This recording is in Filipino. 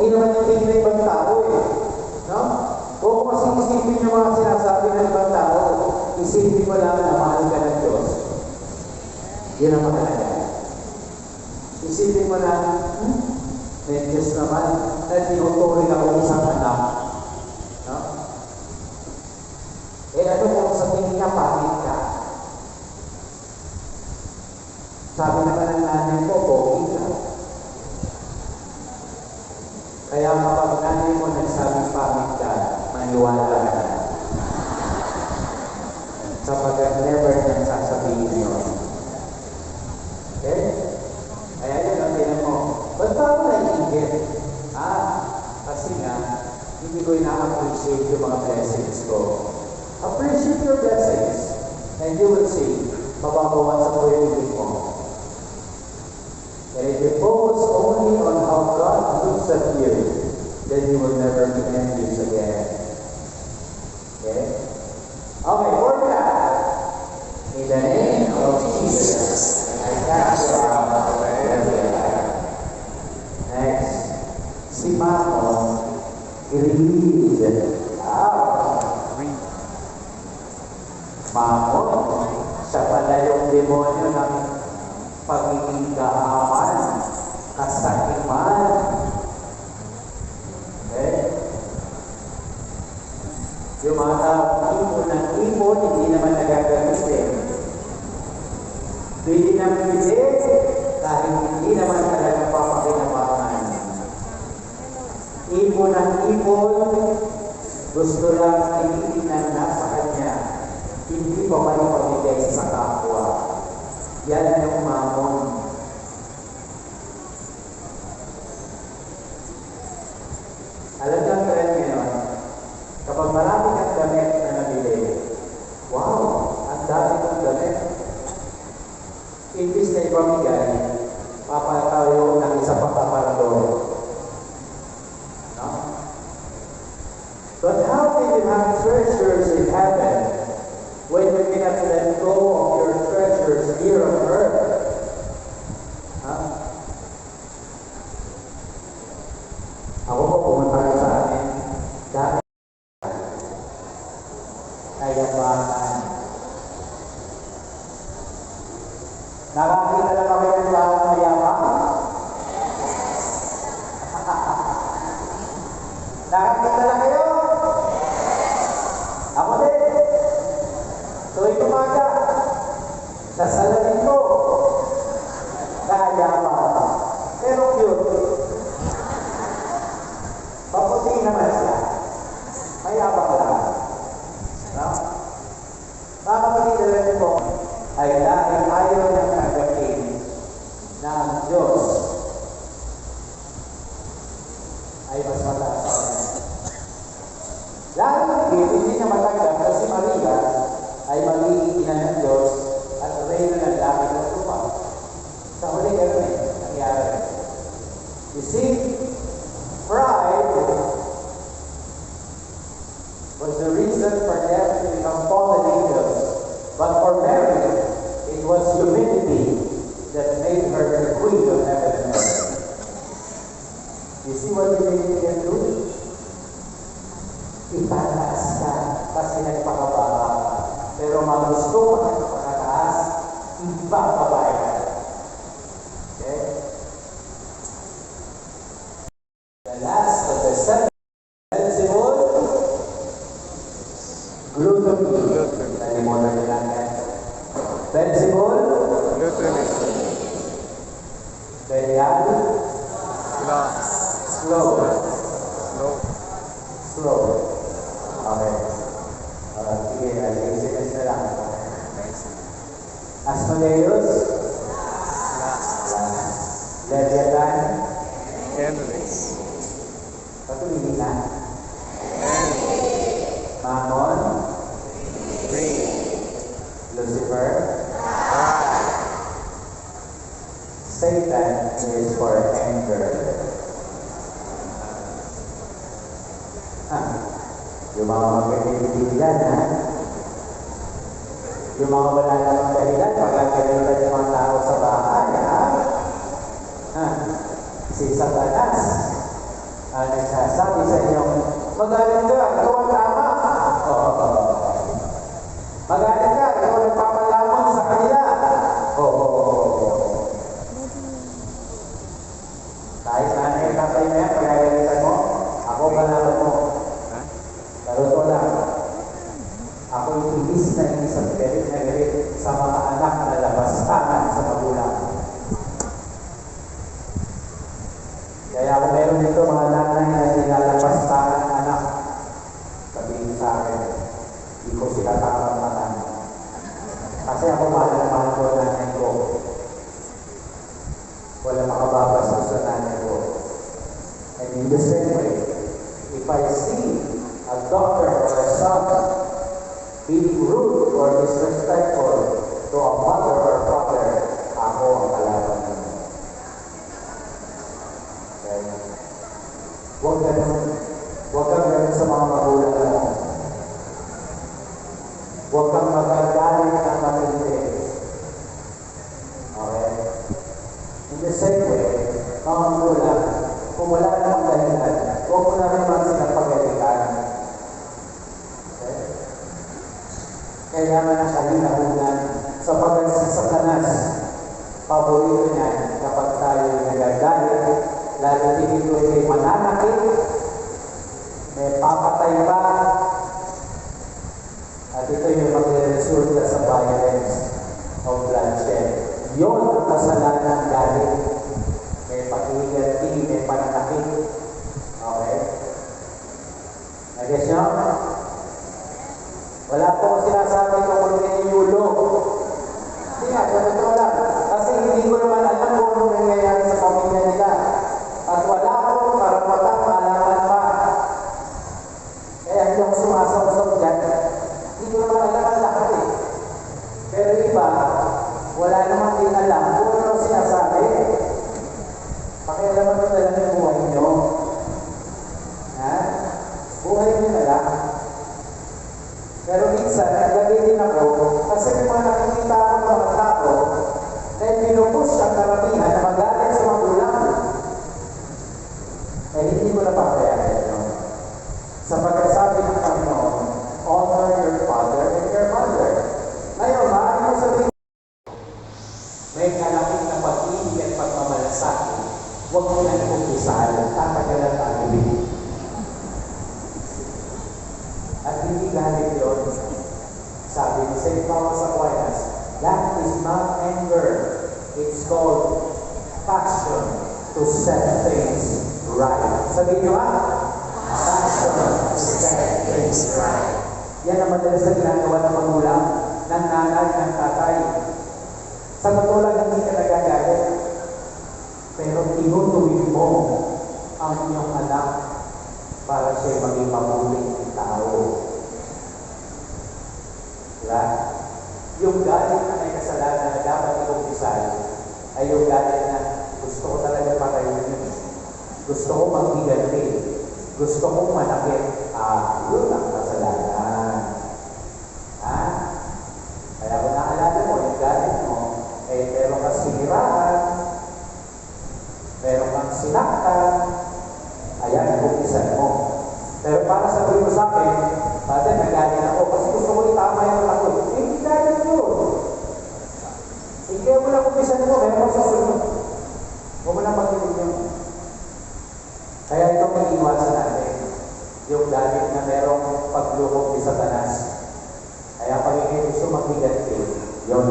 hindi naman yung tingin ng ibang tao eh. No? Kung kasi isipin yung mga sinasabi ng ibang tao, isipin mo lang na mahal ka ng Diyos. Yun ang mahalaga. Isipin mo lang, may Diyos naman, na tinuturing ako isang anak. No? Eh ano kung sa tingin niya, pangit ka? Sabi naman ng nanay ko, pogi ka. Kaya kapag nanay mo nagsabing pangit ka, maniwala ka na. Sapagkat never nang sasabihin yun. Okay? Kaya yun ang tinan mo. Ba't pa ako naiingit? Kasi nga, hindi ko ina-appreciate yung mga blessings ko. Appreciate your blessings. And you will see, mababawan sa buhay mo. And if you focus only on how God looks at you, then you will never be envious again. Okay? Okay, for that, in the name of Jesus, I cast you out every lie. Next, si Mamo, i-release out. Mamo, siya pala yung demonyo ng pagiging kahaman, kasakiman. Okay? Yung mga ipon ng ipon, hindi naman nagagamitin. Bili ng bili, kahit hindi naman talaga papakinabangan. Ipon ng ipon, gusto lang tinitingnan na sa kanya, hindi pa malipagigay sa kapwa. Yan yung mamon. Alam niyo ang trend ngayon, kapag marami kang damit na nabili, wow, ang dami kong damit. Imbis na ipamigay, papatayo ng isa pang kaparado. No? But how can you have treasures in heaven when you cannot let go of your treasures here on earth? Huh? Ako po pumunta sa akin, dahil kayabangan. Nakakita na kami ng bahan na yaman? Nakakita na kayo? Ako din. Tuwing umaga, sa salamin ko, kayabangan. Pero cute. Paputi naman siya. Mayabang lang. No? Mga kapatid po, ay dahil ayaw ng tagapin na ang Diyos ay mas mataas sa kanya. Dahil hindi niya matanggap na si Maria ay magiging ina ng Diyos at reyna ng langit at lupa. Sa huli ganun nangyari. You see, pride was the reason for them to become fallen angels. But for Mary, it was humility that made her the queen of heaven and earth. You see what humility can do? Itataas ka kasi nagpakababa ka. Pero magusto ka ng pagkataas, ibababay ka. Okay? The last of the seven principles, gluttony. Nalimutan nyo lang yan. Principle? Gluttony. Berial? Slow. Slow. Okay. Sige, laziness na lang. Asmodeus? Leviathan? Envy. Patuloy na. Mammon? Lucifer? Satan is for anger. Yung mga magkakaibigan, yung mga wala namang dahilan, magkakaibigan yung mga tao sa bahay, si Satanas. nagsasabi sa inyo, magaling ka, ikaw ang tama. Magaling ka, ikaw ang nagpapalamang sa kanila. Kahit nanay tatay na yan, pagagalitan mo, ako kalaban mo. Pero ito lang, ako inis na inis ang galit na galit sa mga anak na labastanan sa magulang. Kaya kung meron dito mga nanay na nilalabastanan ng anak, sabihin sa akin, hindi ko sila takamatan. Kasi ako mahal na mahal ko nanay ko. Wala makababas sa nanay ko. And in the same way, if I see a daughter or a son being rude or disrespectful to a mother or father, ako ang kalaban nila. Okay? Huwag kang ganun sa mga magulang mo. Huwag kang magagalit ng matindi. Okay? In the same way, mga magulang, kung wala namang dahilan, huwag mo na rin mga sinapagalitan. Okay? Kaya naman ang kalinahunan sapagkat si Satanas, paborito niya kapag tayo nagagalit, lalo dito ay mananakit, may papatay pa, at ito yung magre-resulta sa violence of bloodshed. Yun ang kasalanan ng galit. May pag-iiganti, may pananakit. Okay? Nag-guess nyo? Wala po sinasabi ko kung niniyulo. Hindi nga, totoo lang. Kasi hindi ko naman alam kung anong nangyayari sa pamilya nila. At wala akong karapatang malaman pa. Kaya hindi ako sumasawsaw dyan. Hindi ko naman alam ang lahat eh. Pero iba, wala naman din alam kung ano sinasabi. Pakialaman ko na lang yung buhay nyo. Ha? Buhay nyo na lang. Pero minsan, naglagay din ako, kasi may mga nakikita ako ng mga tao na pinupush ang karamihan na magalit sa magulang. Eh, hindi ko napapayagan yun. Sapagkat sabi ng Panginoon, honor your father and your mother. Ngayon, maaari mo sabihin, may kalapit na pag-ibig at pagmamalasakit, huwag mo na kumpisahan, tatagalan tayo din. At hindi galit yun. Sabi ni St. Paul sa Aquinas, that is not anger. It's called passion to set things right. Sabi niyo passion to set things right. Yan ang madalas na ginagawa ng magulang, ng nanay, ng tatay. Sa totoo lang, hindi ka nagagalit. Pero tinutuwid mo ang iyong anak para siya maging mabuting tao. Diba? Yung galit na may kasalanan na dapat ikumpisahan ay yung galit na gusto ko talaga patayin. Gusto ko maghiganti. Gusto kong manakit. Yun ang kasalanan. Ha? Kaya kung naalala mo, yung galit mo, eh, meron kang siniraan, meron kang sinaktan, ayan, kumpisan mo. Pero para sabihin mo sa akin, pati nagalit ako kasi gusto ko itama yung anak ko. Hindi galit yun. Hindi mo lang kumpisan mo, meron kang susunod. Huwag mo lang pag-ibig yun. Kaya ito may iwasan natin. Yung galit na merong paglubog ni Satanas. Kaya pag hindi gusto maghiganti, yun